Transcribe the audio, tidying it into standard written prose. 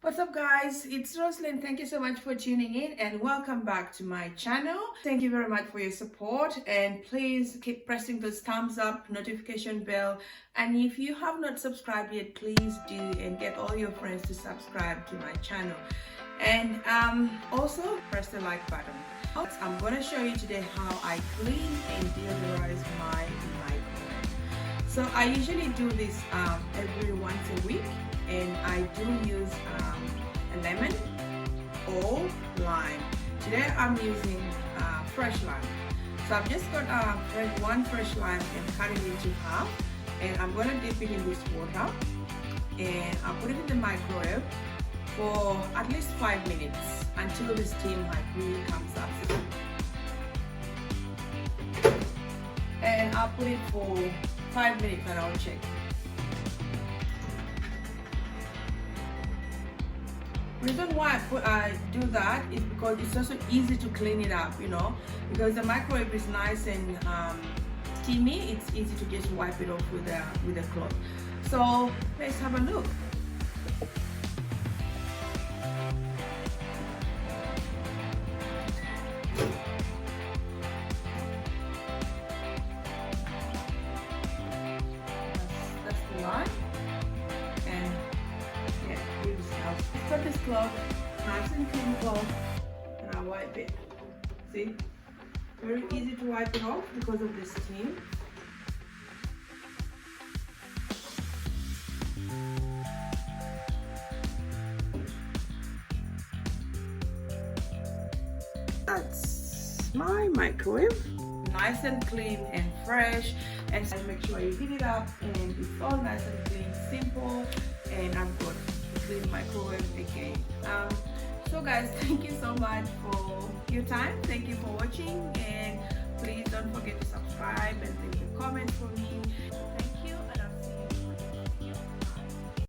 What's up guys, it's Roslyn. Thank you so much for tuning in and welcome back to my channel. Thank you very much for your support and please keep pressing those thumbs up, notification bell, and if you have not subscribed yet, please do and get all your friends to subscribe to my channel. And also press the like button. I'm going to show you today how I clean and deodorize my microwave. So I usually do this every once a week, and I do use a lemon or lime. Today I'm using fresh lime. So I've just got one fresh lime and cut it into half, and I'm going to dip it in this water and I'll put it in the microwave for at least 5 minutes until the steam really comes up. And I'll put it for 5 minutes and I'll check. The reason why I do that is because it's also easy to clean it up, because the microwave is nice and steamy. It's easy to just wipe it off with a cloth. So let's have a look. That's the line. And yeah, I've got this cloth, nice and clean cloth, and I wipe it. See? Very easy to wipe it off because of the steam. That's my microwave. Nice and clean and fresh, and make sure you heat it up and it's all nice and clean, simple, and I've got a clean microwave again. So guys, thank you so much for your time. Thank you for watching, and please don't forget to subscribe and leave a comment for me.